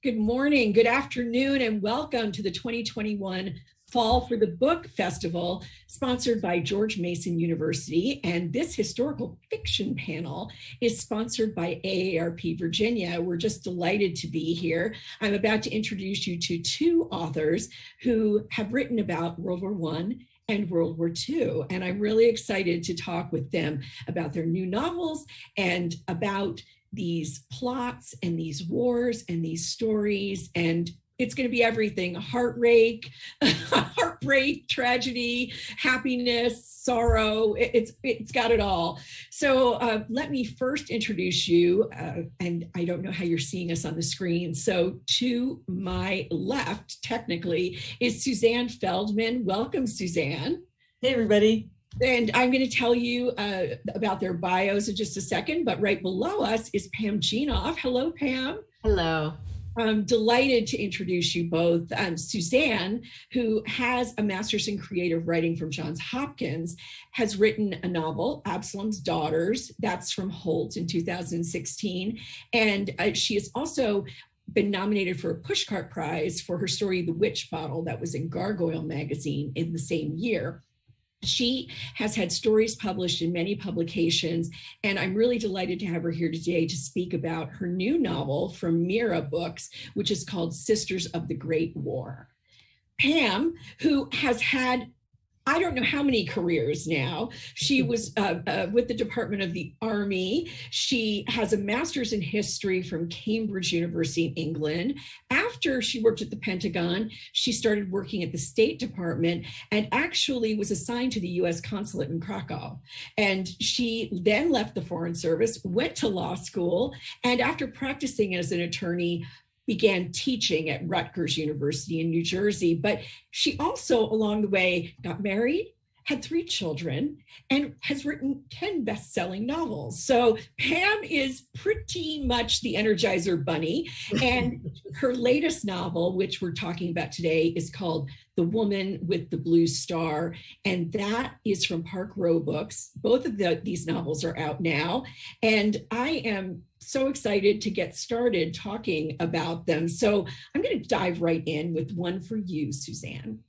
Good morning, good afternoon, and welcome to the 2021 Fall for the Book Festival, sponsored by George Mason University. And this historical fiction panel is sponsored by AARP Virginia. We're just delighted to be here. I'm about to introduce you to two authors who have written about World War I and World War II. And I'm really excited to talk with them about their new novels and about these plots and these wars and these stories. And it's going to be everything: heartbreak, tragedy, happiness, sorrow. It's got it all. So let me first introduce you, and I don't know how you're seeing us on the screen. So to my left, technically, is Suzanne Feldman. Welcome, Suzanne. Hey, everybody. And I'm going to tell you about their bios in just a second, but right below us is Pam Genoff. Hello, Pam. Hello. I'm delighted to introduce you both. Suzanne, who has a master's in creative writing from Johns Hopkins, has written a novel, Absalom's Daughters. That's from Holt in 2016. And she has also been nominated for a Pushcart Prize for her story, The Witch Bottle, that was in Gargoyle magazine in the same year. She has had stories published in many publications, and I'm really delighted to have her here today to speak about her new novel from Mira Books, which is called Sisters of the Great War. Pam, who has had I don't know how many careers now. She was with the Department of the Army. She has a master's in history from Cambridge University in England. After she worked at the Pentagon, she started working at the State Department and actually was assigned to the US consulate in Krakow. And she then left the Foreign Service, went to law school, and after practicing as an attorney, began teaching at Rutgers University in New Jersey. But she also, along the way, got married, had 3 children, and has written 10 best-selling novels. So Pam is pretty much the Energizer Bunny. And her latest novel, which we're talking about today, is called The Woman with the Blue Star. And that is from Park Row Books. Both of these novels are out now. And I am so excited to get started talking about them. So I'm going to dive right in with one for you, Suzanne.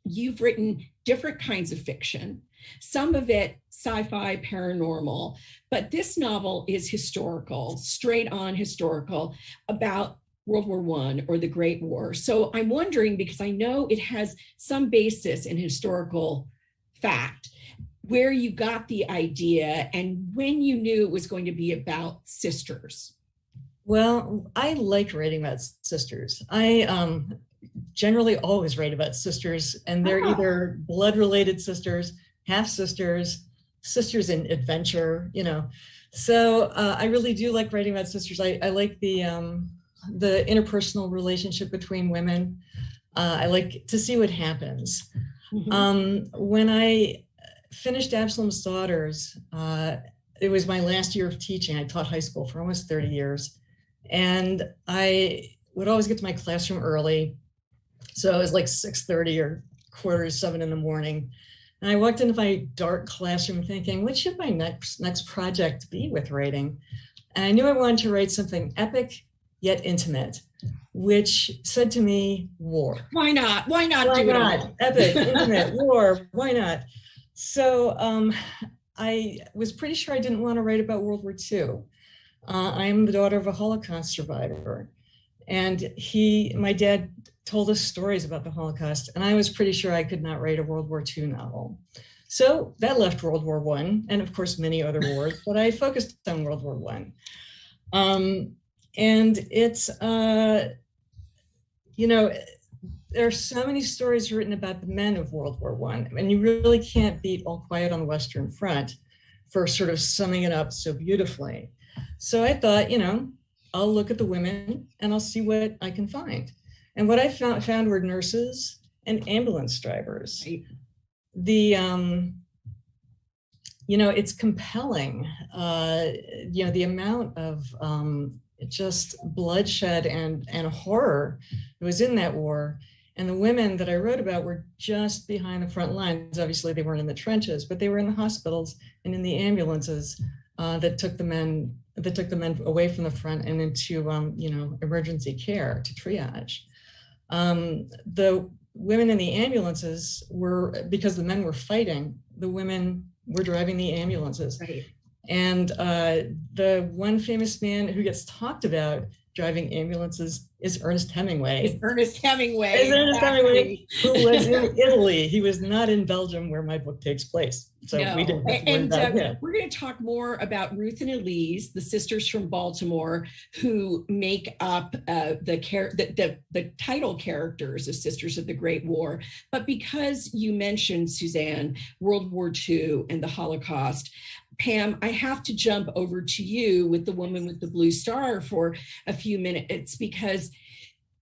You've written different kinds of fiction, some of it sci-fi, paranormal, but this novel is historical, straight on historical, about World War I or the Great War. So I'm wondering, because I know it has some basis in historical fact, where you got the idea and when you knew it was going to be about sisters. Well, I like writing about sisters. I generally always write about sisters, and they're either blood-related sisters, half-sisters, sisters in adventure, you know. So I really do like writing about sisters. I like the interpersonal relationship between women. I like to see what happens. Mm-hmm. When I finished Absalom's Daughters, it was my last year of teaching. I taught high school for almost 30 years. And I would always get to my classroom early. So it was like 6:30 or 6:45 in the morning. And I walked into my dark classroom thinking, what should my next project be with writing? And I knew I wanted to write something epic yet intimate, which said to me, war. Why not? Why not why do not? It all? Epic, intimate, war, why not? So I was pretty sure I didn't want to write about World War II. I'm the daughter of a Holocaust survivor. And my dad told us stories about the Holocaust, and I was pretty sure I could not write a World War II novel. So that left World War I, and of course many other wars, but I focused on World War I. And it's, you know, there are so many stories written about the men of World War I, and you really can't beat All Quiet on the Western Front for sort of summing it up so beautifully. So I thought, you know, I'll look at the women and I'll see what I can find. And what I found were nurses and ambulance drivers. The, you know, it's compelling, you know, the amount of just bloodshed and horror that was in that war. And the women that I wrote about were just behind the front lines. Obviously, they weren't in the trenches, but they were in the hospitals and in the ambulances, that took the men away from the front and into emergency care, to triage. The women in the ambulances were, because the men were fighting, the women were driving the ambulances. Right. And the one famous man who gets talked about driving ambulances is Ernest Hemingway. Ernest Hemingway, who was in Italy. He was not in Belgium, where my book takes place. So no. we didn't have to learn about him. We're going to talk more about Ruth and Elise, the sisters from Baltimore, who make up the title characters of Sisters of the Great War. But because you mentioned, Suzanne, World War II and the Holocaust, Pam, I have to jump over to you with The Woman with the Blue Star for a few minutes, because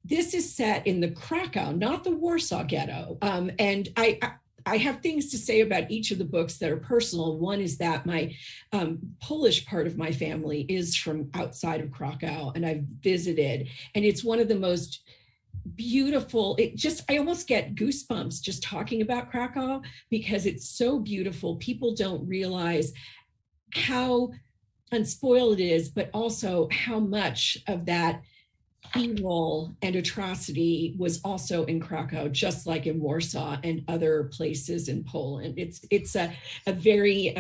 this is set in the Krakow, not the Warsaw Ghetto. And I have things to say about each of the books that are personal. One is that my Polish part of my family is from outside of Krakow, and I've visited, and it's one of the most beautiful. I almost get goosebumps just talking about Krakow, because it's so beautiful. People don't realize how unspoiled it is, but also how much of that evil and atrocity was also in Krakow, just like in Warsaw and other places in Poland. It's a very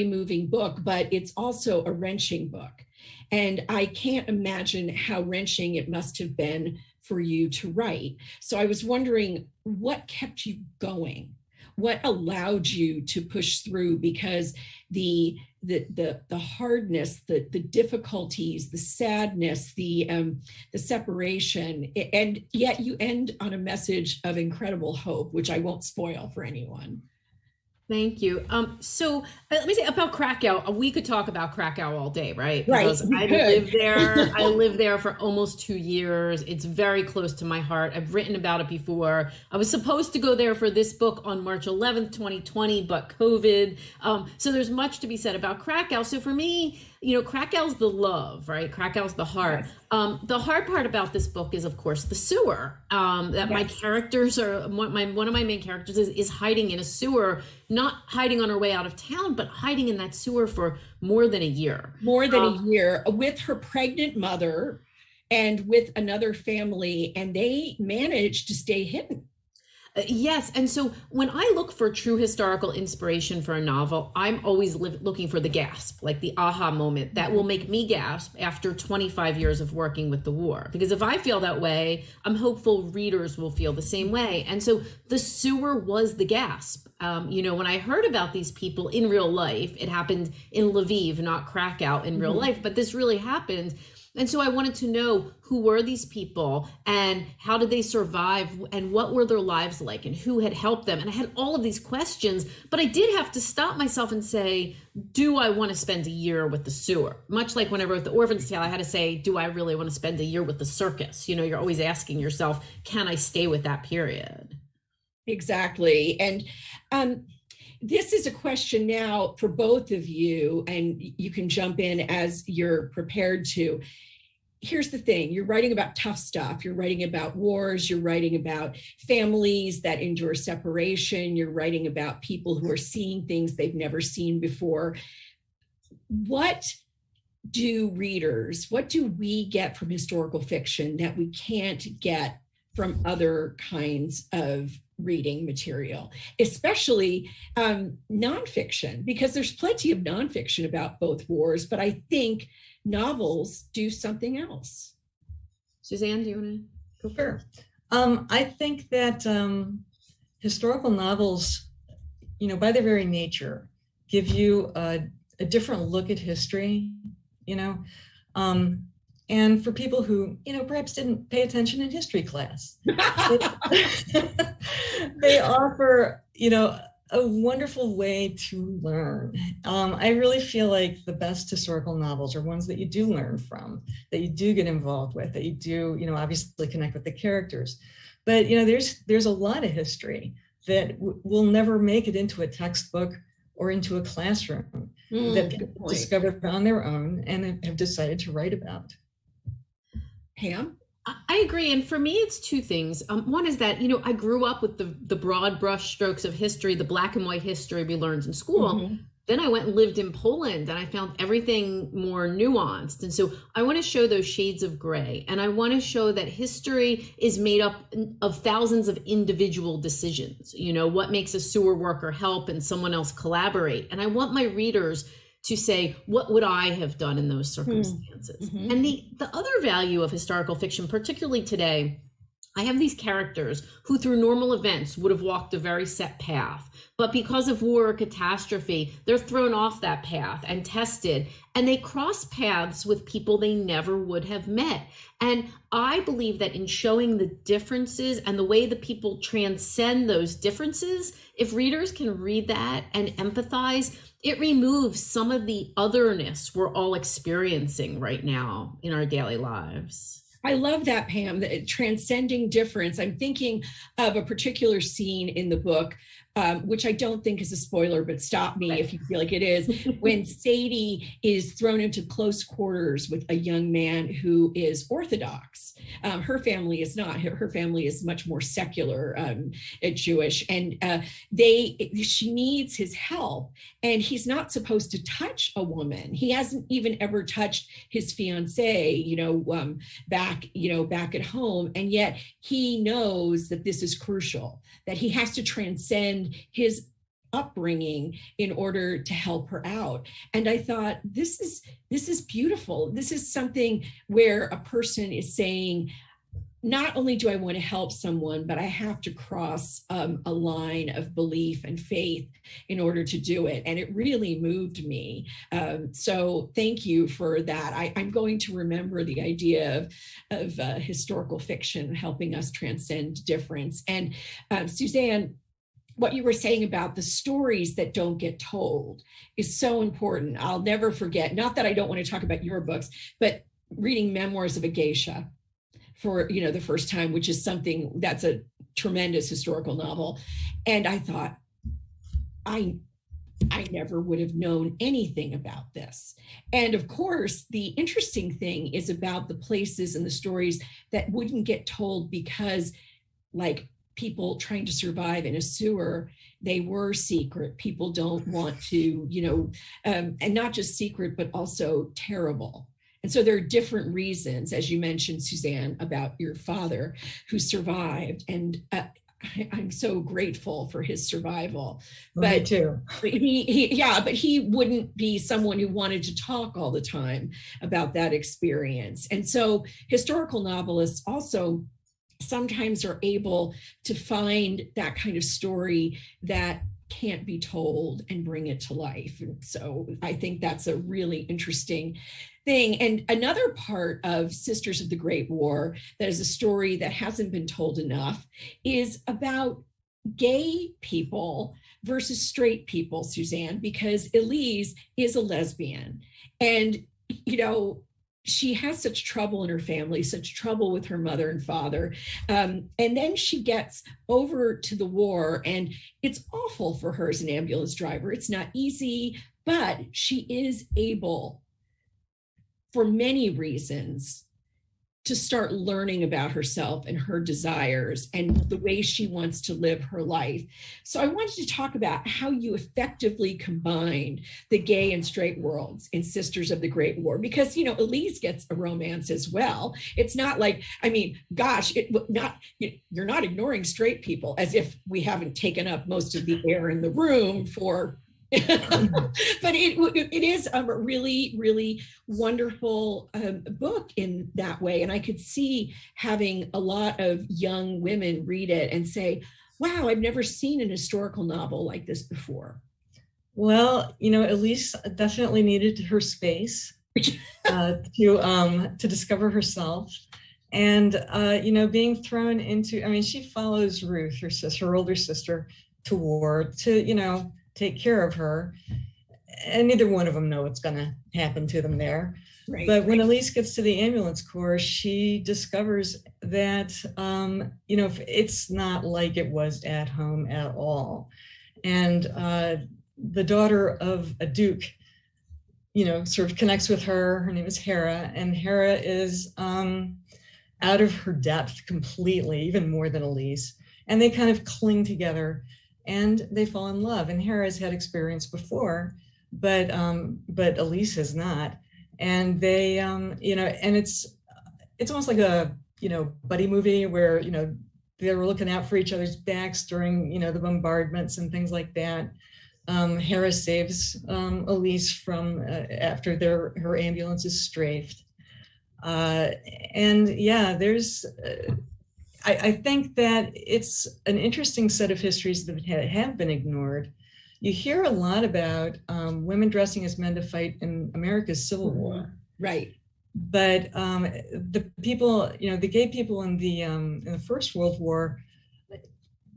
moving book, but it's also a wrenching book. And I can't imagine how wrenching it must have been for you to write. So I was wondering, what kept you going? What allowed you to push through? Because the hardness, the difficulties, the sadness, the separation, and yet you end on a message of incredible hope, which I won't spoil for anyone. Thank you. So let me say about Krakow. We could talk about Krakow all day, right? Right. Because I lived there. I lived there for almost 2 years. It's very close to my heart. I've written about it before. I was supposed to go there for this book on March 11th, 2020, but COVID. So there's much to be said about Krakow. So for me, Krakow's the love, right? Krakow's the heart. Yes. The hard part about this book is, of course, the sewer. Yes. My characters are, one of my main characters is hiding in a sewer, not hiding on her way out of town, but hiding in that sewer for more than a year. More than a year, with her pregnant mother and with another family, and they managed to stay hidden. Yes. And so when I look for true historical inspiration for a novel, I'm always looking for the gasp, like the aha moment that will make me gasp after 25 years of working with the war. Because if I feel that way, I'm hopeful readers will feel the same way. And so the sewer was the gasp. When I heard about these people in real life, it happened in Lviv, not Krakow in real life, but this really happened. And so I wanted to know, who were these people and how did they survive and what were their lives like and who had helped them? And I had all of these questions, but I did have to stop myself and say, do I want to spend a year with the sewer? Much like when I wrote The Orphan's Tale, I had to say, do I really want to spend a year with the circus? You're always asking yourself, can I stay with that period? Exactly. And this is a question now for both of you, and you can jump in as you're prepared to. Here's the thing, you're writing about tough stuff. You're writing about wars. You're writing about families that endure separation. You're writing about people who are seeing things they've never seen before. What do we get from historical fiction that we can't get from other kinds of reading material, especially nonfiction, because there's plenty of nonfiction about both wars, but I think novels do something else. Suzanne, do you want to go? Sure. I think that historical novels, by their very nature, give you a different look at history, and for people who, perhaps didn't pay attention in history class, they offer, a wonderful way to learn. I really feel like the best historical novels are ones that you do learn from, that you do get involved with, that you do, obviously connect with the characters. But, there's a lot of history that will never make it into a textbook or into a classroom that people discovered on their own and have decided to write about. Pam? I agree. And for me, it's two things. One is that, I grew up with the broad brush strokes of history, the black and white history we learned in school. Then I went and lived in Poland and I found everything more nuanced. And so I want to show those shades of gray. And I want to show that history is made up of thousands of individual decisions. You know, what makes a sewer worker help and someone else collaborate? And I want my readers to say, what would I have done in those circumstances? Mm-hmm. And the other value of historical fiction, particularly today, I have these characters who through normal events would have walked a very set path, but because of war or catastrophe, they're thrown off that path and tested, and they cross paths with people they never would have met. And I believe that in showing the differences and the way that people transcend those differences, if readers can read that and empathize, it removes some of the otherness we're all experiencing right now in our daily lives. I love that, Pam, the transcending difference. I'm thinking of a particular scene in the book, which I don't think is a spoiler, but stop me if you feel like it is, when Sadie is thrown into close quarters with a young man who is Orthodox. Her family is not. Her family is much more secular, Jewish, and she needs his help, and he's not supposed to touch a woman. He hasn't even ever touched his fiancée, back at home, and yet he knows that this is crucial, that he has to transcend his upbringing in order to help her out. And I thought, this is beautiful. This is something where a person is saying, not only do I want to help someone, but I have to cross a line of belief and faith in order to do it. And it really moved me. So thank you for that. I'm going to remember the idea of historical fiction helping us transcend difference. And Suzanne, what you were saying about the stories that don't get told is so important. I'll never forget, not that I don't want to talk about your books, but reading Memoirs of a Geisha for the first time, which is something that's a tremendous historical novel. And I thought, I never would have known anything about this. And of course, the interesting thing is about the places and the stories that wouldn't get told because, like, people trying to survive in a sewer, they were secret. People don't want to, and not just secret, but also terrible. And so there are different reasons, as you mentioned, Suzanne, about your father who survived. And I'm so grateful for his survival. But me too. But he wouldn't be someone who wanted to talk all the time about that experience. And so historical novelists also sometimes are able to find that kind of story that can't be told and bring it to life. And so I think that's a really interesting thing. And another part of Sisters of the Great War that is a story that hasn't been told enough is about gay people versus straight people, Suzanne, because Elise is a lesbian. And, she has such trouble in her family, such trouble with her mother and father. And then she gets over to the war, and it's awful for her as an ambulance driver. It's not easy, but she is able, for many reasons, to start learning about herself and her desires and the way she wants to live her life. So I wanted to talk about how you effectively combined the gay and straight worlds in Sisters of the Great War, because, Elise gets a romance as well. It's not like, you're not ignoring straight people, as if we haven't taken up most of the air in the room for but it is a really, really wonderful book in that way. And I could see having a lot of young women read it and say, wow, I've never seen an historical novel like this before. Well, Elise definitely needed her space to discover herself. And, being thrown into, she follows Ruth, her older sister, to war to, take care of her, and neither one of them know what's going to happen to them there. Right. But when Elise gets to the ambulance corps, she discovers that it's not like it was at home at all. And the daughter of a duke, sort of connects with her. Her name is Hera, and Hera is out of her depth completely, even more than Elise. And they kind of cling together. And they fall in love. And Hera's had experience before but Elise has not. And they, and it's almost like a, buddy movie where, they were looking out for each other's backs during, the bombardments and things like that. Hera saves Elise from after her ambulance is strafed. And yeah, there's, I think that it's an interesting set of histories that have been ignored. You hear a lot about women dressing as men to fight in America's Civil War. Right. But the people, the gay people in the First World War,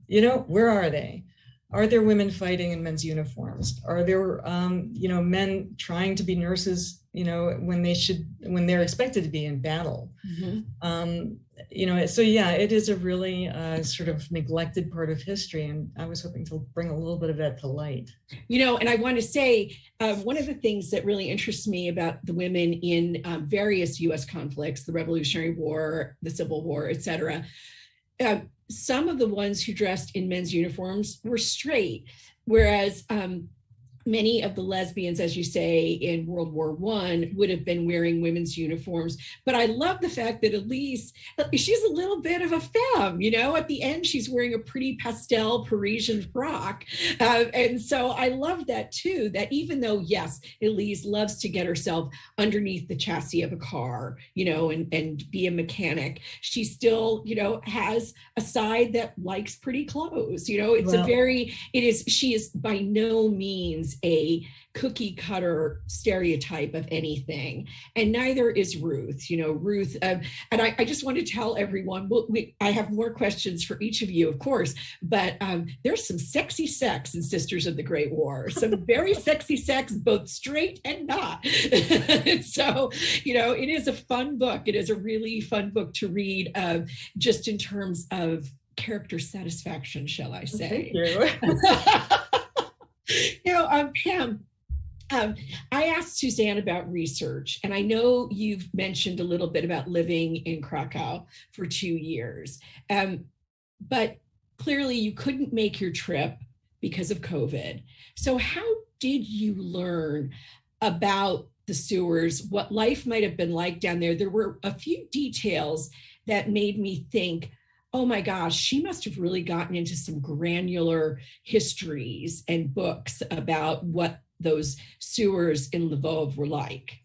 where are they? Are there women fighting in men's uniforms? Are there, men trying to be nurses, when they're expected to be in battle? So yeah, it is a really sort of neglected part of history. And I was hoping to bring a little bit of that to light. And I want to say, one of the things that really interests me about the women in various US conflicts, the Revolutionary War, the Civil War, et cetera, some of the ones who dressed in men's uniforms were straight, whereas many of the lesbians, as you say, in World War I would have been wearing women's uniforms. But I love the fact that Elise, she's a little bit of a femme, at the end, she's wearing a pretty pastel Parisian frock. And so I love that too, that even though, yes, Elise loves to get herself underneath the chassis of a car, and be a mechanic, she still, has a side that likes pretty clothes. She is by no means a cookie cutter stereotype of anything, and neither is Ruth. Ruth, and I just want to tell everyone, I have more questions for each of you, of course, but there's some sexy sex in Sisters of the Great War, some very sexy sex, both straight and not. So, it is a fun book. It is a really fun book to read, just in terms of character satisfaction, shall I say. Thank you. Pam, I asked Suzanne about research, and I know you've mentioned a little bit about living in Krakow for 2 years, but clearly you couldn't make your trip because of COVID. So how did you learn about the sewers, what life might have been like down there? There were a few details that made me think, oh my gosh, she must have really gotten into some granular histories and books about what those sewers in Lvov were like.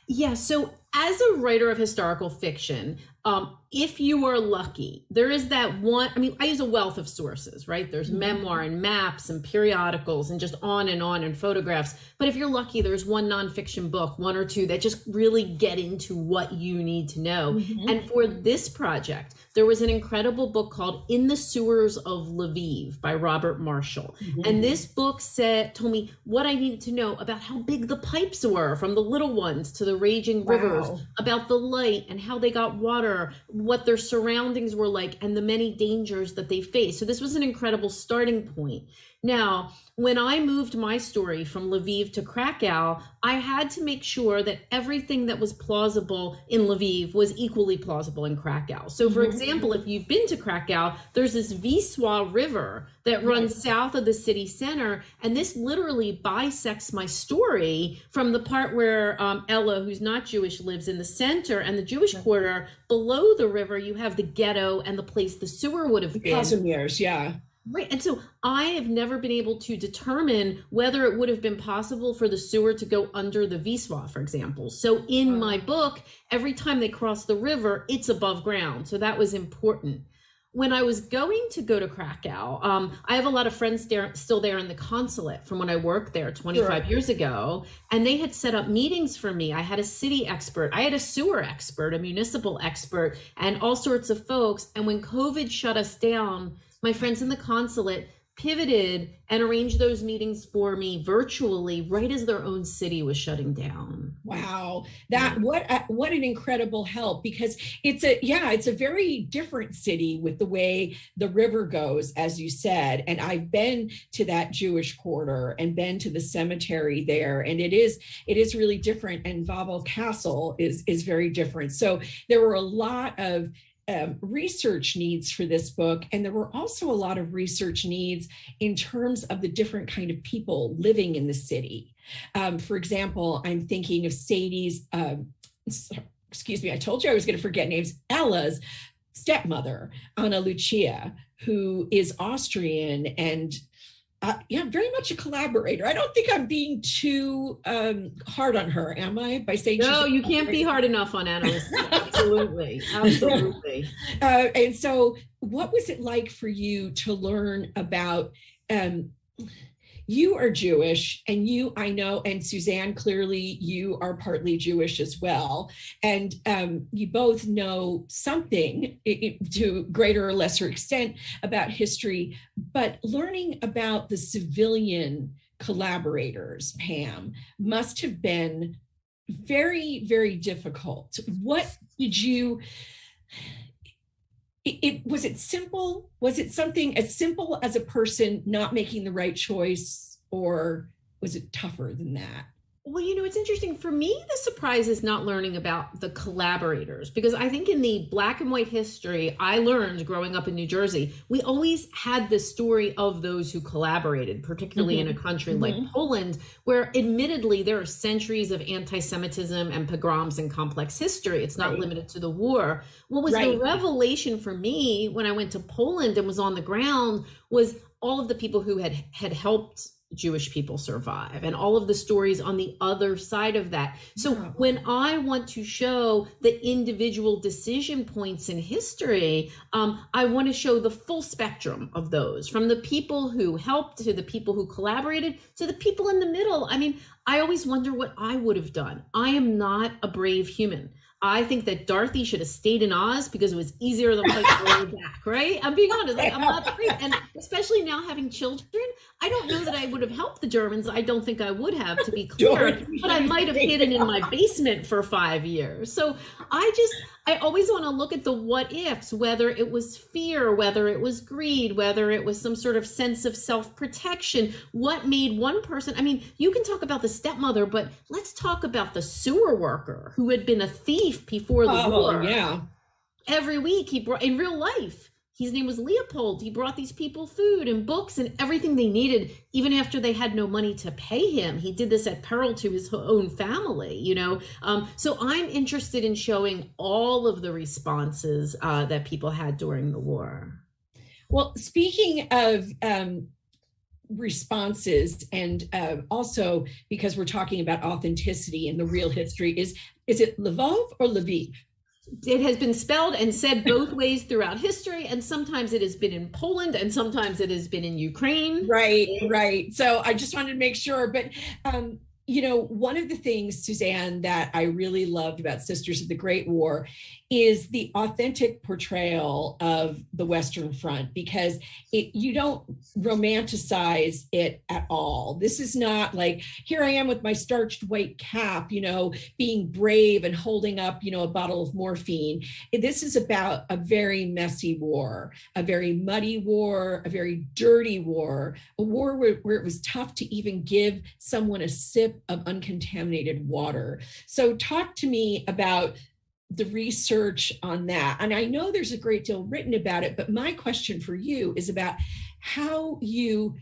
Yeah, so as a writer of historical fiction, if you are lucky, there is that one, I use a wealth of sources, right? There's memoir and maps and periodicals and just on, and photographs. But if you're lucky, there's one nonfiction book, one or two that just really get into what you need to know. And for this project, there was an incredible book called In the Sewers of Lviv by Robert Marshall. And this book told me what I needed to know about how big the pipes were, from the little ones to the raging rivers, about the light and how they got water, what their surroundings were like, and the many dangers that they faced. So this was an incredible starting point. Now, when I moved my story from Lviv to Krakow, I had to make sure that everything that was plausible in Lviv was equally plausible in Krakow. So for example, if you've been to Krakow, there's this Wisła River that runs south of the city center. And this literally bisects my story from the part where Ella, who's not Jewish, lives in the center, and the Jewish quarter. Below the river, you have the ghetto and the place the sewer would have been. Kazimierz, yeah. Right. And so I have never been able to determine whether it would have been possible for the sewer to go under the Wisła, for example. So in my book, every time they cross the river, it's above ground. So that was important. When I was going to go to Krakow, I have a lot of friends still there in the consulate from when I worked there 25 years ago, and they had set up meetings for me. I had a city expert, I had a sewer expert, a municipal expert, and all sorts of folks. And when COVID shut us down, my friends in the consulate pivoted and arranged those meetings for me virtually right as their own city was shutting down. Wow, what an incredible help, because it's a very different city with the way the river goes, as you said. And I've been to that Jewish quarter and been to the cemetery there, and it is really different. And Wawel Castle is very different. So there were a lot of research needs for this book, and there were also a lot of research needs in terms of the different kind of people living in the city. For example, I'm thinking of Sadie's, excuse me, I told you I was going to forget names, Ella's stepmother, Anna Lucia, who is Austrian and very much a collaborator. I don't think I'm being too hard on her, am I? By saying no, you can't be hard enough on Anna. Absolutely, absolutely. And so, what was it like for you to learn about? You are Jewish, and I know, and Suzanne, clearly you are partly Jewish as well. And you both know something to greater or lesser extent about history, but learning about the civilian collaborators, Pam, must have been very, very difficult. What did you... was it simple? Was it something as simple as a person not making the right choice, or was it tougher than that? Well, it's interesting. For me, the surprise is not learning about the collaborators, because I think in the black and white history I learned growing up in New Jersey, we always had the story of those who collaborated, particularly in a country like Poland, where admittedly there are centuries of anti-Semitism and pogroms and complex history. It's not limited to the war. What was the revelation for me when I went to Poland and was on the ground was all of the people who had helped Jewish people survive, and all of the stories on the other side of that. So when I want to show the individual decision points in history, I want to show the full spectrum of those, from the people who helped to the people who collaborated to the people in the middle. I mean, I always wonder what I would have done. I am not a brave human. I think that Dorothy should have stayed in Oz because it was easier than fight her way back, right? I'm being honest, I'm not brave. And especially now having children, I don't know that I would have helped the Germans. I don't think I would have, to be clear, but I might have hidden in my basement for 5 years. So I always want to look at the what ifs, whether it was fear, whether it was greed, whether it was some sort of sense of self-protection. What made one person, I mean, you can talk about the stepmother, but let's talk about the sewer worker who had been a thief before the war. Yeah. Every week he brought, in real life, his name was Leopold. He brought these people food and books and everything they needed, even after they had no money to pay him. He did this at peril to his own family, So I'm interested in showing all of the responses that people had during the war. Well, speaking of responses, and also because we're talking about authenticity and the real history, is it Lvov or Lviv? It has been spelled and said both ways throughout history, and sometimes it has been in Poland and sometimes it has been in Ukraine. Right. So I just wanted to make sure, but one of the things, Suzanne, that I really loved about Sisters of the Great War is the authentic portrayal of the Western Front, because you don't romanticize it at all. This is not like, here I am with my starched white cap, being brave and holding up, a bottle of morphine. This is about a very messy war, a very muddy war, a very dirty war, a war where it was tough to even give someone a sip of uncontaminated water. So talk to me about the research on that. And I know there's a great deal written about it, but my question for you is about how you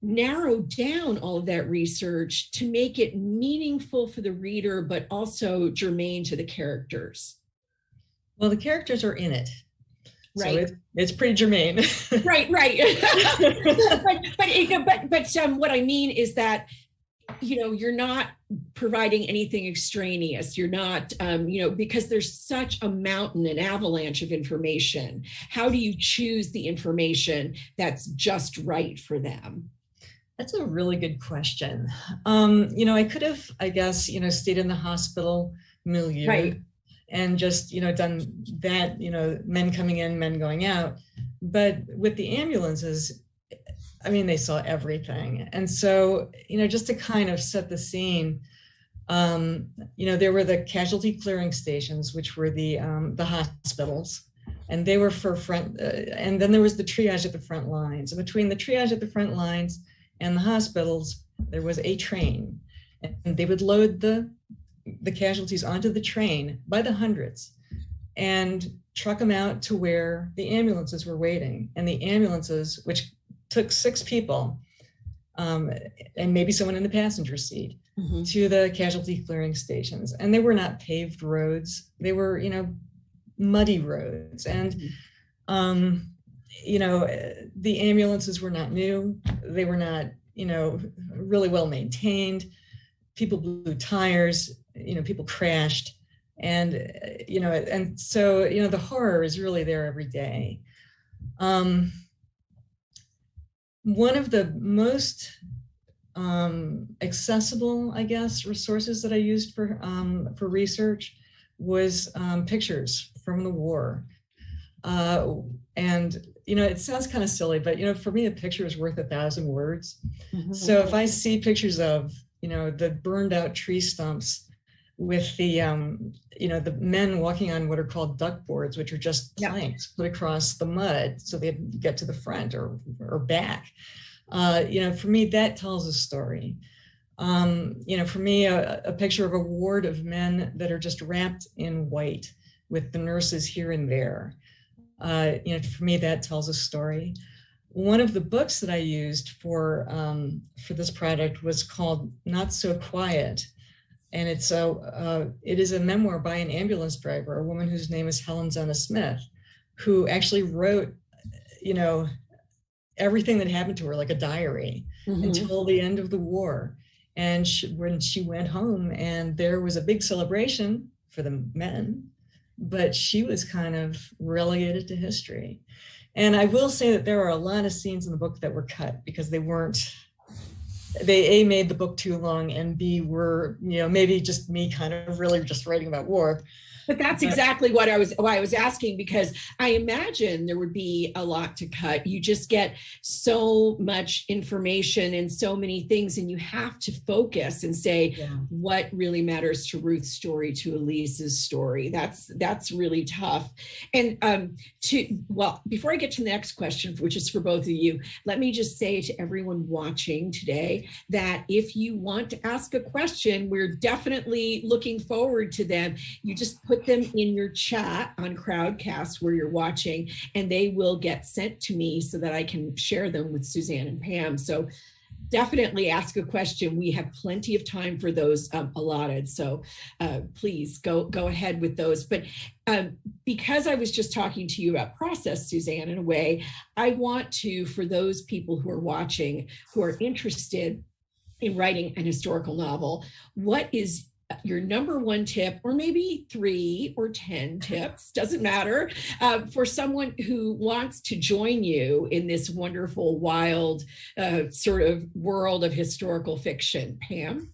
narrow down all of that research to make it meaningful for the reader, but also germane to the characters. Well, the characters are in it. Right. So it's pretty germane. Right. but what I mean is that, you're not providing anything extraneous. You're not, because there's such a mountain, an avalanche of information. How do you choose the information that's just right for them? That's a really good question. I could have, I guess, stayed in the hospital milieu, right, and just, done that, men coming in, men going out. But with the ambulances, they saw everything. And so, just to kind of set the scene, there were the casualty clearing stations, which were the hospitals, and they were for front, and then there was the triage at the front lines. And between the triage at the front lines and the hospitals, there was a train, and they would load the casualties onto the train by the hundreds. and truck them out to where the ambulances were waiting. And the ambulances, which took 6 people, and maybe someone in the passenger seat, to the casualty clearing stations. And they were not paved roads. They were, muddy roads. And, the ambulances were not new. They were not, really well maintained. People blew tires, people crashed. And, and so, the horror is really there every day. One of the most accessible, I guess, resources that I used for research was pictures from the war. And, it sounds kind of silly, but, for me, a picture is worth 1,000 words. So if I see pictures of, the burned out tree stumps with the, the men walking on what are called duck boards, which are just planks put across the mud so they get to the front or back. For me, that tells a story. For me, a picture of a ward of men that are just wrapped in white with the nurses here and there. For me, that tells a story. One of the books that I used for this project was called Not So Quiet. And it is a memoir by an ambulance driver, a woman whose name is Helen Zena Smith, who actually wrote, everything that happened to her, like a diary, until the end of the war. And when she went home, and there was a big celebration for the men, but she was kind of relegated to history. And I will say that there are a lot of scenes in the book that were cut because they A, made the book too long, and B, were, maybe just me kind of really just writing about war. But that's exactly why I was asking, because I imagine there would be a lot to cut. You just get so much information and so many things, and you have to focus and say what really matters to Ruth's story, to Elise's story. That's really tough. And before I get to the next question, which is for both of you, let me just say to everyone watching today that if you want to ask a question, we're definitely looking forward to them. You just put them in your chat on Crowdcast where you're watching, and they will get sent to me so that I can share them with Suzanne and Pam. So definitely ask a question. We have plenty of time for those allotted. So please go ahead with those. But because I was just talking to you about process, Suzanne, in a way, I want to, for those people who are watching, who are interested in writing an historical novel, what is your number one tip, or maybe 3 or 10 tips, doesn't matter, for someone who wants to join you in this wonderful, wild sort of world of historical fiction? Pam?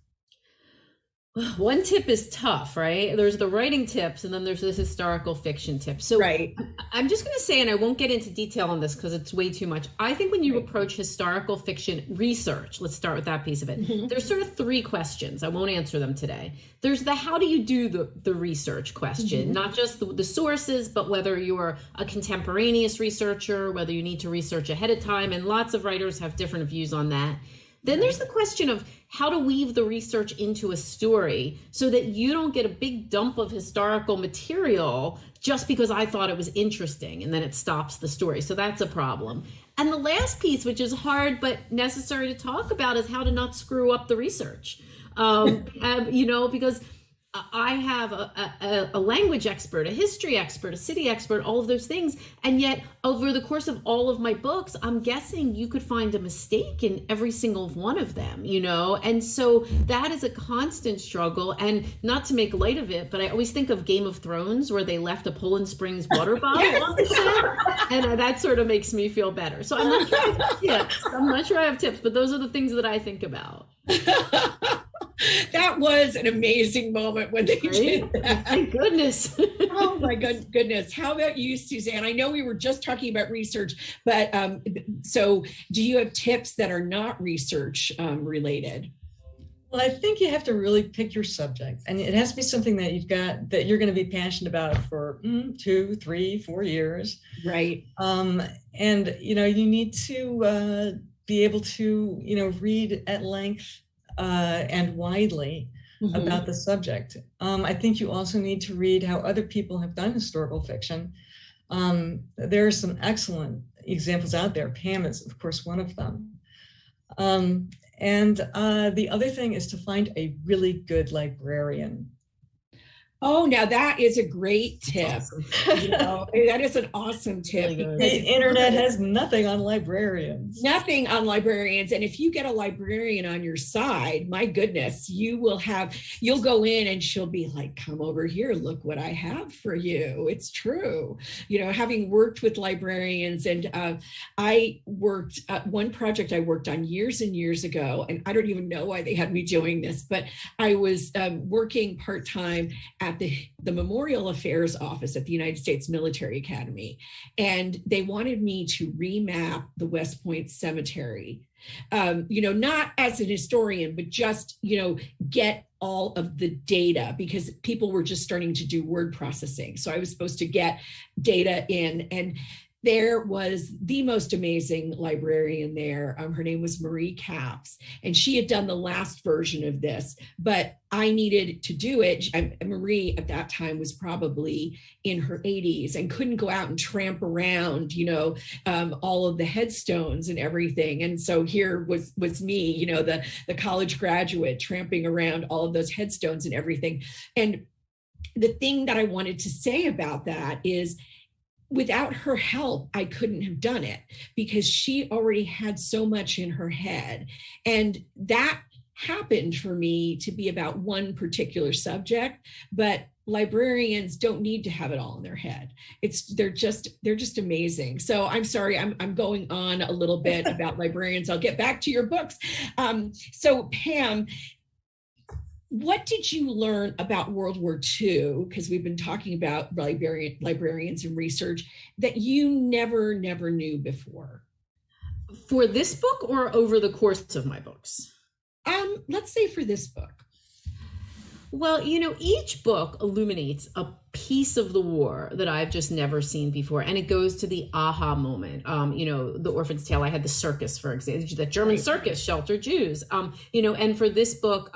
One tip is tough, right? There's the writing tips, and then there's this historical fiction tip. So right. I'm just going to say, and I won't get into detail on this because it's way too much. I think when you approach historical fiction research, let's start with that piece of it. There's sort of 3 questions. I won't answer them today. There's the how do you do the research question, not just the sources, but whether you are a contemporaneous researcher, whether you need to research ahead of time, and lots of writers have different views on that. Then there's the question of how to weave the research into a story so that you don't get a big dump of historical material just because I thought it was interesting and then it stops the story. So that's a problem. And the last piece, which is hard but necessary to talk about, is how to not screw up the research. Because I have a language expert, a history expert, a city expert, all of those things. And yet over the course of all of my books, I'm guessing you could find a mistake in every single one of them, And so that is a constant struggle. And not to make light of it, but I always think of Game of Thrones, where they left a Poland Springs water bottle on the set. And that sort of makes me feel better. So I'm not sure I have tips, but those are the things that I think about. That was an amazing moment when they did that. Thank goodness. Oh my goodness. How about you, Suzanne? I know we were just talking about research, but so do you have tips that are not research related? Well, I think you have to really pick your subject, and it has to be something that you're going to be passionate about for 2, 3, 4 years. Right. And, you need to be able to, read at length and widely about the subject. I think you also need to read how other people have done historical fiction. There are some excellent examples out there. Pam is, of course, one of them. And the other thing is to find a really good librarian. Oh, now that is a great tip. Awesome. That is an awesome tip. Really The internet has nothing on librarians. Nothing on librarians. And if you get a librarian on your side, my goodness, you'll go in and she'll be like, come over here, look what I have for you. It's true. Having worked with librarians, and I worked, one project I worked on years and years ago, and I don't even know why they had me doing this, but I was working part-time at the Memorial Affairs Office at the United States Military Academy. And they wanted me to remap the West Point Cemetery, not as an historian, but just, get all of the data, because people were just starting to do word processing. So I was supposed to get data in, and there was the most amazing librarian there. Her name was Marie Capps, and she had done the last version of this, but I needed to do it. Marie at that time was probably in her 80s and couldn't go out and tramp around, all of the headstones and everything. And so here was me, the college graduate tramping around all of those headstones and everything. And the thing that I wanted to say about that is, without her help, I couldn't have done it, because she already had so much in her head. And that happened for me to be about one particular subject, but librarians don't need to have it all in their head. They're just amazing. So I'm sorry, I'm going on a little bit about librarians. I'll get back to your books. So Pam, what did you learn about World War II? Because we've been talking about librarians and research that you never knew before. For this book or over the course of my books? Let's say for this book. Well, each book illuminates a piece of the war that I've just never seen before. And it goes to the aha moment. The Orphan's Tale, I had the circus, for example, that German circus sheltered Jews. And for this book,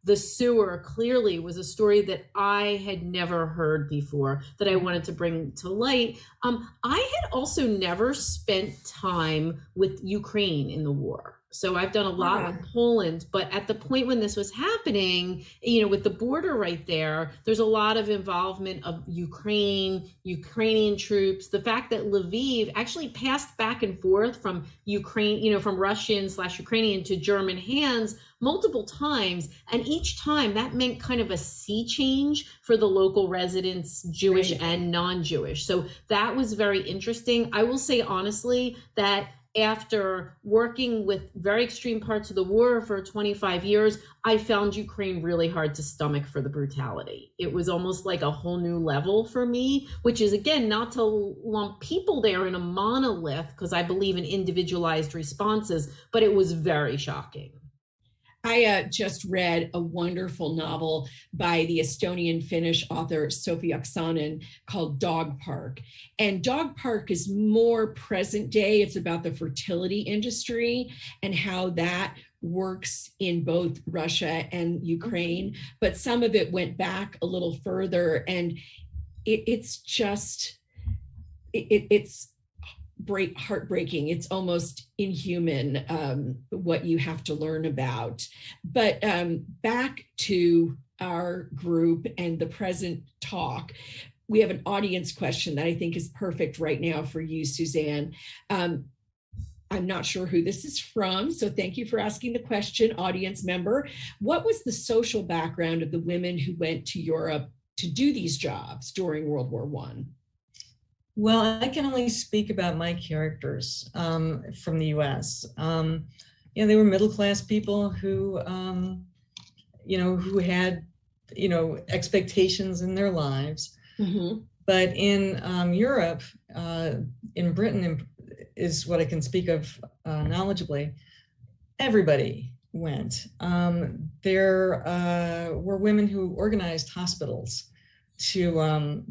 The Sewer clearly was a story that I had never heard before, that I wanted to bring to light. I had also never spent time with Ukraine in the war. So I've done a lot with Poland, but at the point when this was happening, with the border right there, there's a lot of involvement of Ukrainian troops. The fact that Lviv actually passed back and forth from Ukraine, from Russian/Ukrainian to German hands multiple times. And each time that meant kind of a sea change for the local residents, Jewish and non-Jewish. So that was very interesting. I will say honestly that after working with very extreme parts of the war for 25 years, I found Ukraine really hard to stomach for the brutality. It was almost like a whole new level for me, which is, again, not to lump people there in a monolith, because I believe in individualized responses, but it was very shocking. I just read a wonderful novel by the Estonian-Finnish author Sophie Oksanen called Dog Park. And Dog Park is more present day. It's about the fertility industry and how that works in both Russia and Ukraine. But some of it went back a little further, and it's heartbreaking. It's almost inhuman what you have to learn about. But back to our group and the present talk, we have an audience question that I think is perfect right now for you, Suzanne. I'm not sure who this is from, so thank you for asking the question, audience member. What was the social background of the women who went to Europe to do these jobs during World War I? Well, I can only speak about my characters from the US. They were middle-class people who, who had, expectations in their lives. Mm-hmm. But in Europe, in Britain is what I can speak of knowledgeably, everybody went. There were women who organized hospitals to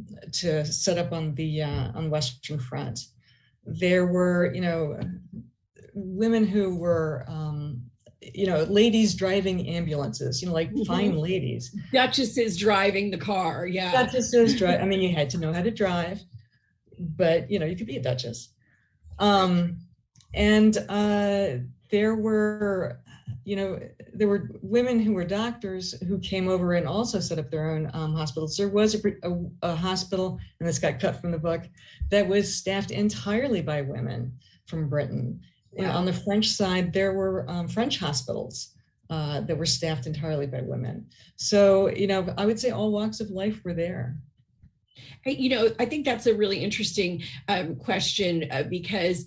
set up on the Western Front. There were, women who were, ladies driving ambulances, like fine ladies. Duchesses driving the car. Yeah. Duchesses drive. I mean, you had to know how to drive, but you could be a duchess. And there were women who were doctors who came over and also set up their own hospitals. There was a hospital, and this got cut from the book, that was staffed entirely by women from Britain. Wow. On the French side, there were French hospitals that were staffed entirely by women. So, I would say all walks of life were there. I think that's a really interesting question because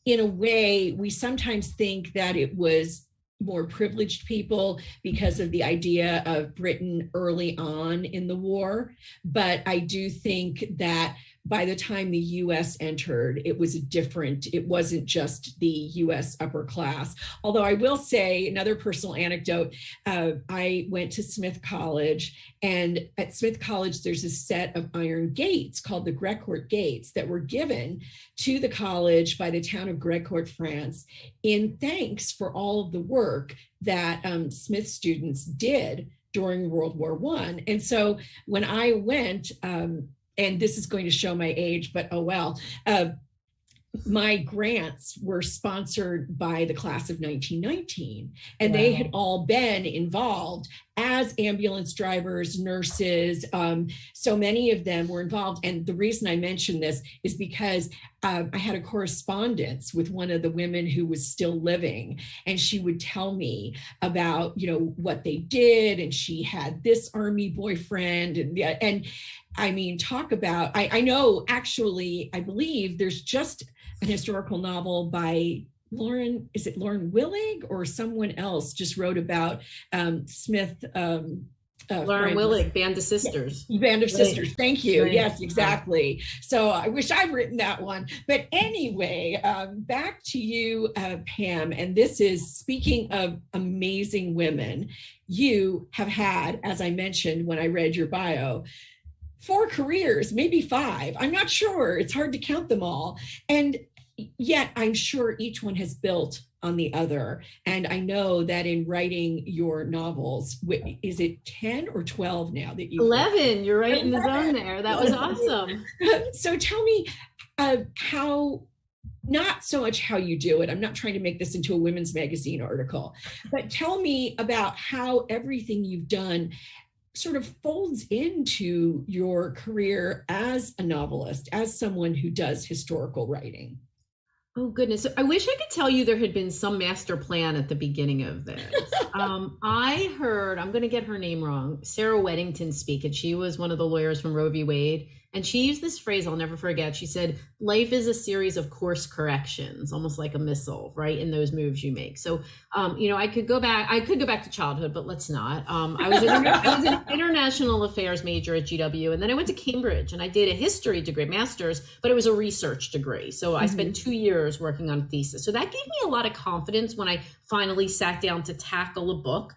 in a way, we sometimes think that it was more privileged people because of the idea of Britain early on in the war. But I do think that by the time the US entered, it wasn't just the US upper class. Although I will say another personal anecdote, I went to Smith College, and at Smith College, there's a set of iron gates called the Grecourt gates that were given to the college by the town of Grecourt, France, in thanks for all of the work that Smith students did during World War I. And so when I went, and this is going to show my age, but oh well, my grants were sponsored by the class of 1919, and wow. They had all been involved as ambulance drivers, nurses. So many of them were involved. And the reason I mention this is because I had a correspondence with one of the women who was still living, and she would tell me about, what they did. And she had this army boyfriend, and I mean, talk about, I know, actually, I believe there's just an historical novel by Lauren Willig or someone else just wrote about Smith. Lauren Willig, Band of Sisters. Band of Sisters, thank you. Right. Yes, exactly. So I wish I'd written that one. But anyway, back to you, Pam. And this is, speaking of amazing women, you have had, as I mentioned when I read your bio, 4 careers, maybe 5. I'm not sure. It's hard to count them all. And yet I'm sure each one has built on the other. And I know that in writing your novels, is it 10 or 12 now that you 11, you're right in the zone there. That was awesome. So tell me how, not so much how you do it. I'm not trying to make this into a women's magazine article, but tell me about how everything you've done sort of folds into your career as a novelist, as someone who does historical writing. Oh, goodness. I wish I could tell you there had been some master plan at the beginning of this. I heard, I'm going to get her name wrong, Sarah Weddington speak, and she was one of the lawyers from Roe v. Wade. And she used this phrase I'll never forget. She said, life is a series of course corrections, almost like a missile, right? In those moves you make. So, I could go back to childhood, but let's not. I was an international affairs major at GW. And then I went to Cambridge and I did a history degree, master's, but it was a research degree. So I spent 2 years working on a thesis. So that gave me a lot of confidence when I finally sat down to tackle a book.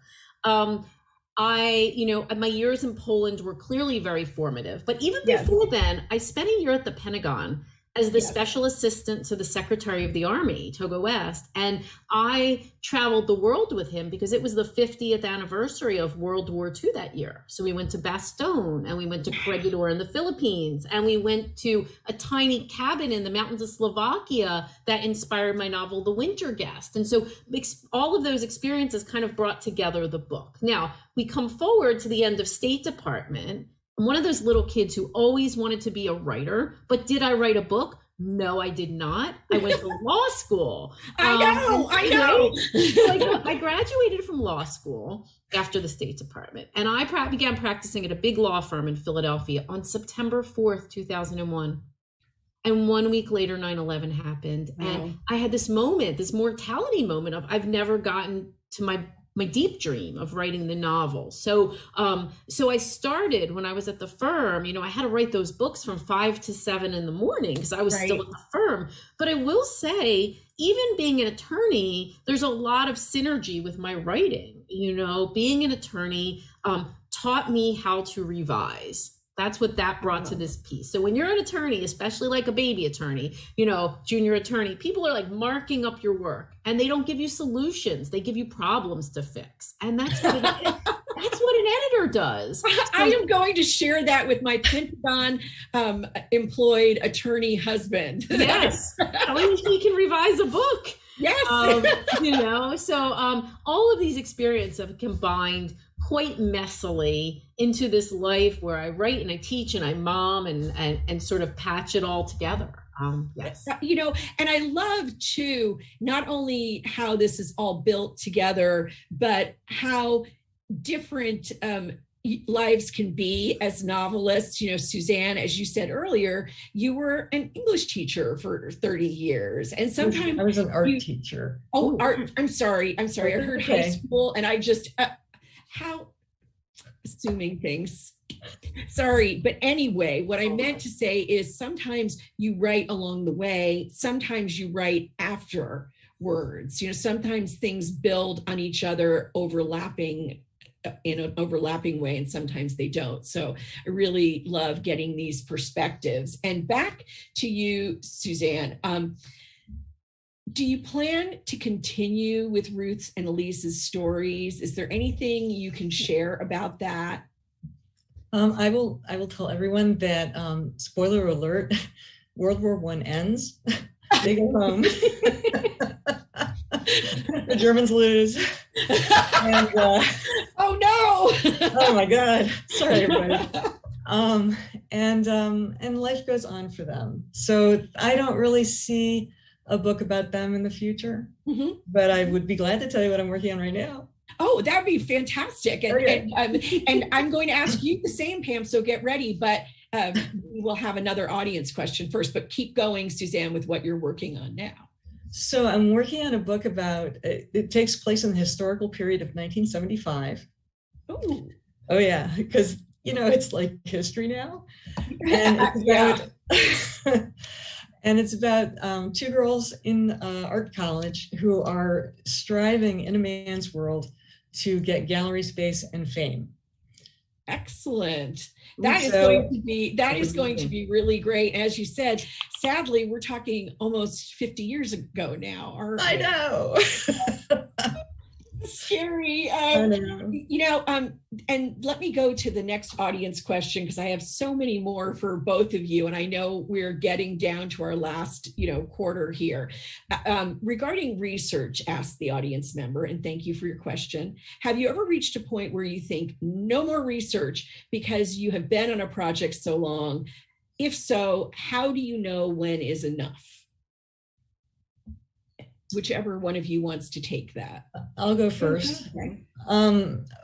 My years in Poland were clearly very formative, but even before then, I spent a year at the Pentagon as the special assistant to the Secretary of the Army, Togo West. And I traveled the world with him because it was the 50th anniversary of World War II that year. So we went to Bastogne, and we went to Corregidor in the Philippines, and we went to a tiny cabin in the mountains of Slovakia that inspired my novel, The Winter Guest. And so all of those experiences kind of brought together the book. Now, we come forward to the end of State Department. I'm one of those little kids who always wanted to be a writer, but did I write a book? No, I did not. I went to law school. I know. So I graduated from law school after the State Department, and I began practicing at a big law firm in Philadelphia on September 4th, 2001. And 1 week later, 9/11 happened. Wow. And I had this moment, this mortality moment of I've never gotten to my deep dream of writing the novel. So I started when I was at the firm, I had to write those books from 5 to 7 in the morning because I was still at the firm. But I will say, even being an attorney, there's a lot of synergy with my writing. Being an attorney taught me how to revise. That's what that brought to this piece. So when you're an attorney, especially like a baby attorney, junior attorney, people are like marking up your work and they don't give you solutions. They give you problems to fix. And that's what that's what an editor does. I am going to share that with my Pentagon employed attorney husband. Yes. Telling he can revise a book. Yes. So all of these experiences have combined quite messily into this life where I write and I teach and I mom and sort of patch it all together. Yes. And I love too, not only how this is all built together, but how different lives can be as novelists. Suzanne, as you said earlier, you were an English teacher for 30 years. And sometimes I was an art teacher. Oh, art. I'm sorry. I heard high school and I just, how assuming things. Sorry. But anyway, what I meant to say is sometimes you write along the way, sometimes you write afterwards. Sometimes things build on each other, overlapping in an overlapping way, and sometimes they don't. So I really love getting these perspectives. And back to you, Suzanne. Do you plan to continue with Ruth's and Elise's stories? Is there anything you can share about that? I will tell everyone that, spoiler alert, World War I ends. They go home. The Germans lose. And, oh no! Oh my God! Sorry, everybody. And life goes on for them. So I don't really see a book about them in the future, but I would be glad to tell you what I'm working on right now. Oh, that'd be fantastic. And I'm going to ask you the same, Pam, so get ready, but we'll have another audience question first, but keep going, Suzanne, with what you're working on now. So I'm working on a book about, it takes place in the historical period of 1975. Oh yeah, because, it's like history now. And it's about, and it's about two girls in art college who are striving in a man's world to get gallery space and fame. Excellent. That is going to be really great. As you said, sadly, we're talking almost 50 years ago now. I know. Scary. And let me go to the next audience question, because I have so many more for both of you. And I know we're getting down to our last, quarter here. Regarding research, asked the audience member, and thank you for your question. Have you ever reached a point where you think no more research because you have been on a project so long? If so, how do you know when is enough? Whichever one of you wants to take that. I'll go first. Okay.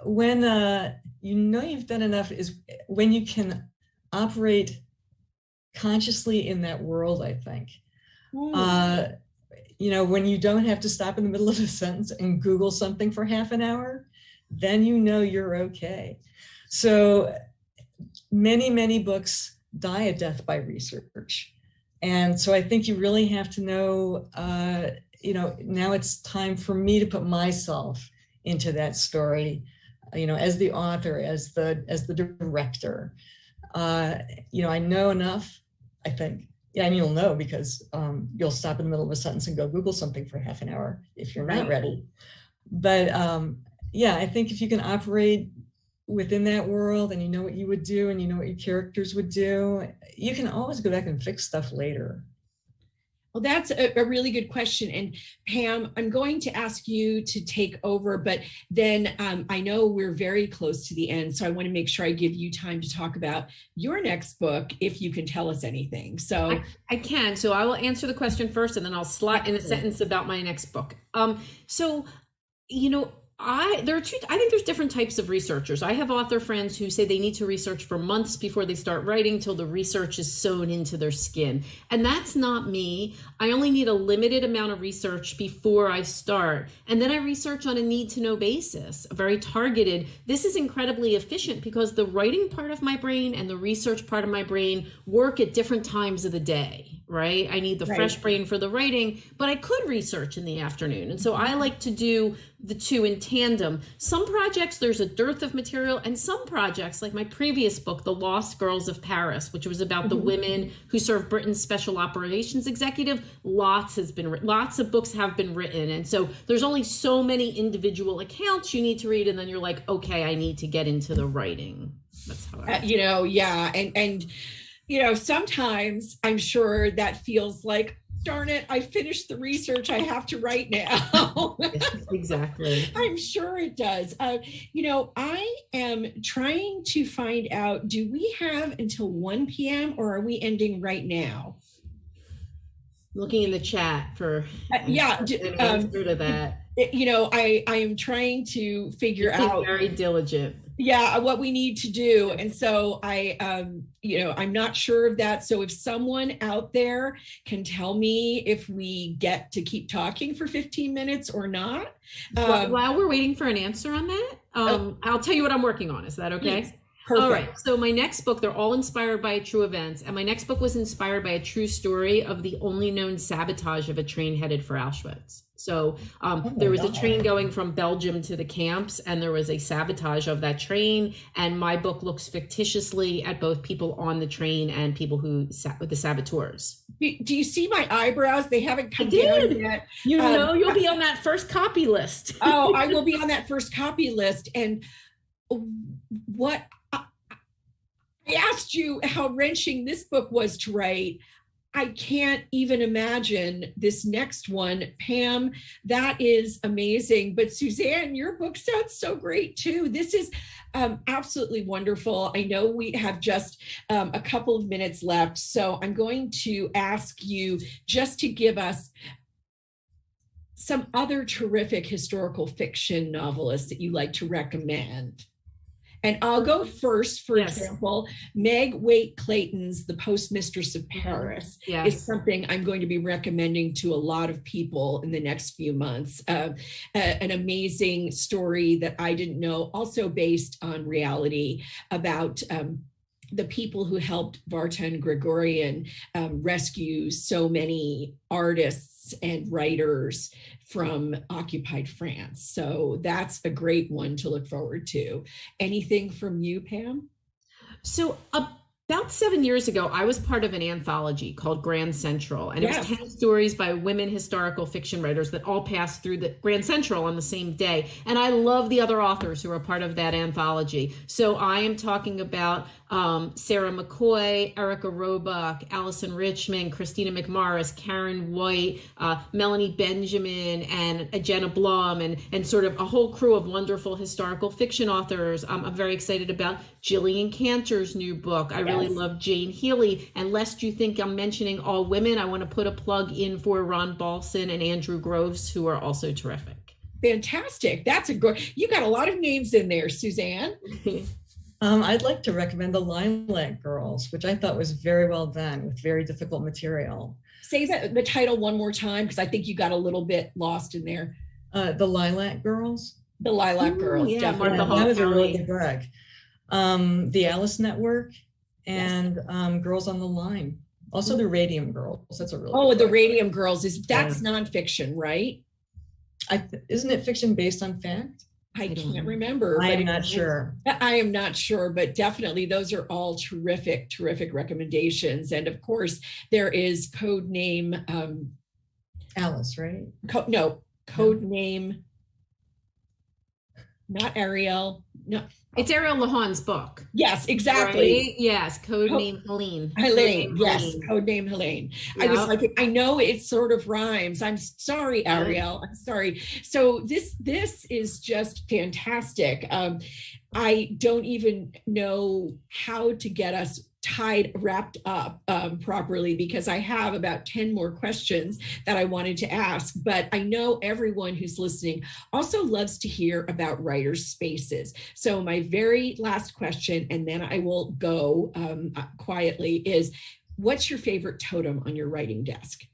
When you've done enough is when you can operate consciously in that world, I think. When you don't have to stop in the middle of a sentence and Google something for half an hour, then you're okay. So many books die a death by research. And so I think you really have to know, now it's time for me to put myself into that story, as the author, as the director. I know enough, I think. Yeah, and you'll know because you'll stop in the middle of a sentence and go Google something for half an hour if you're not ready. But I think if you can operate within that world and you know what you would do and you know what your characters would do, you can always go back and fix stuff later. Well, that's a really good question. And Pam, I'm going to ask you to take over, but then I know we're very close to the end, so I want to make sure I give you time to talk about your next book, if you can tell us anything. So I can. So I will answer the question first, and then I'll slot in a sentence about my next book. I think there's different types of researchers. I have author friends who say they need to research for months before they start writing till the research is sewn into their skin. And that's not me. I only need a limited amount of research before I start. And then I research on a need-to-know basis, very targeted. This is incredibly efficient because the writing part of my brain and the research part of my brain work at different times of the day. right? I need the fresh brain for the writing, but I could research in the afternoon. And so I like to do the two in tandem. Some projects, there's a dearth of material, and some projects, like my previous book, The Lost Girls of Paris, which was about the women who served Britain's Special Operations Executive, lots of books have been written. And so there's only so many individual accounts you need to read, and then you're like, okay, I need to get into the writing. That's how I sometimes I'm sure that feels like, darn it, I finished the research, I have to write now. Exactly. I'm sure it does. I am trying to find out, do we have until 1 p.m. or are we ending right now? Looking in the chat for an answer to that. I am trying to figure out. Very diligent. Yeah, what we need to do. And so I'm not sure of that. So if someone out there can tell me if we get to keep talking for 15 minutes or not. While we're waiting for an answer on that, I'll tell you what I'm working on. Is that okay? Yes. Perfect. All right. So my next book, they're all inspired by true events. And my next book was inspired by a true story of the only known sabotage of a train headed for Auschwitz. So there was a train going from Belgium to the camps, and there was a sabotage of that train. And my book looks fictitiously at both people on the train and people who sat with the saboteurs. Do you see my eyebrows? They haven't come down yet. You'll be on that first copy list. Oh, I will be on that first copy list. And what I asked you how wrenching this book was to write. I can't even imagine this next one. Pam, that is amazing. But Suzanne, your book sounds so great too. This is absolutely wonderful. I know we have just a couple of minutes left, so I'm going to ask you just to give us some other terrific historical fiction novelists that you like to recommend. And I'll go first. For example, Meg Waite Clayton's The Postmistress of Paris is something I'm going to be recommending to a lot of people in the next few months. An amazing story that I didn't know, also based on reality, about the people who helped Vartan Gregorian rescue so many artists and writers from occupied France. So that's a great one to look forward to. Anything from you, Pam? So about 7 years ago, I was part of an anthology called Grand Central, and it was 10 stories by women historical fiction writers that all passed through the Grand Central on the same day. And I love the other authors who are part of that anthology. So I am talking about Sarah McCoy, Erica Roebuck, Allison Richmond, Christina McMorris, Karen White, Melanie Benjamin, and Jenna Blum, and sort of a whole crew of wonderful historical fiction authors. I'm very excited about Gillian Cantor's new book. I really love Jane Healy. And lest you think I'm mentioning all women, I want to put a plug in for Ron Balson and Andrew Gross, who are also terrific. Fantastic. That's you got a lot of names in there, Suzanne. I'd like to recommend The Lilac Girls, which I thought was very well done with very difficult material. Say the title one more time, because I think you got a little bit lost in there. The Lilac Girls. The Lilac Girls, definitely. That was a really good book. The Alice Network and Girls on the Line. Also the Radium Girls. That's a really good the book. Radium Girls that's nonfiction, right? Isn't it fiction based on fact? I can't remember. I am not sure. I am not sure, but definitely those are all terrific, terrific recommendations. And of course, there is Codename Alice, right? Codename, not Ariel. No. It's Ariel Lahane's book. Yes, exactly. Right? Yes, Codename Helene. Helene, yes, Codename Helene. I was like, I know it sort of rhymes. I'm sorry, Ariel. I'm sorry. So this is just fantastic. I don't even know how to get us wrapped up properly, because I have about 10 more questions that I wanted to ask, but I know everyone who's listening also loves to hear about writers' spaces. So my very last question, and then I will go quietly, is what's your favorite totem on your writing desk?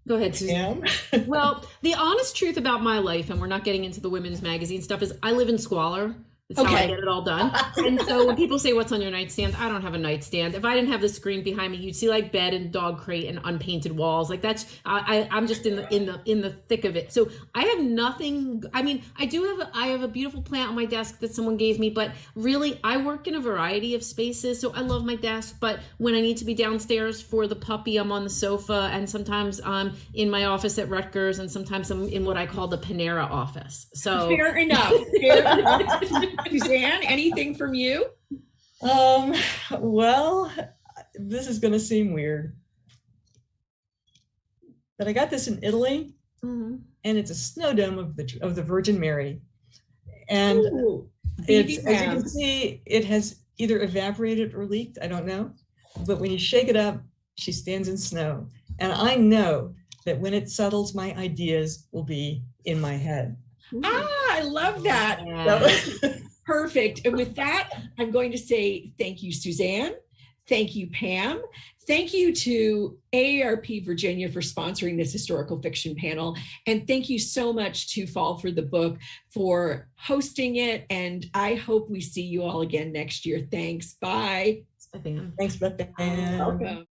Go ahead, Suzanne. Well, the honest truth about my life, and we're not getting into the women's magazine stuff, is I live in squalor. It's how I Okay. get it all done. And so when people say, what's on your nightstand? I don't have a nightstand. If I didn't have the screen behind me, you'd see like bed and dog crate and unpainted walls. Like that's, I'm just in the thick of it. So I have nothing. I mean, I have a beautiful plant on my desk that someone gave me, but really I work in a variety of spaces. So I love my desk, but when I need to be downstairs for the puppy, I'm on the sofa, and sometimes I'm in my office at Rutgers, and sometimes I'm in what I call the Panera office. So Fair enough. Fair enough. Suzanne, anything from you? Well, this is going to seem weird, but I got this in Italy, and it's a snow dome of the Virgin Mary, and Ooh, it's, baby as you can see, it has either evaporated or leaked. I don't know, but when you shake it up, she stands in snow, and I know that when it settles, my ideas will be in my head. I love that. So, Perfect. And with that, I'm going to say thank you, Suzanne. Thank you, Pam. Thank you to AARP Virginia for sponsoring this historical fiction panel. And thank you so much to Fall for the Book for hosting it. And I hope we see you all again next year. Thanks. Bye. thanks, Beth. Welcome.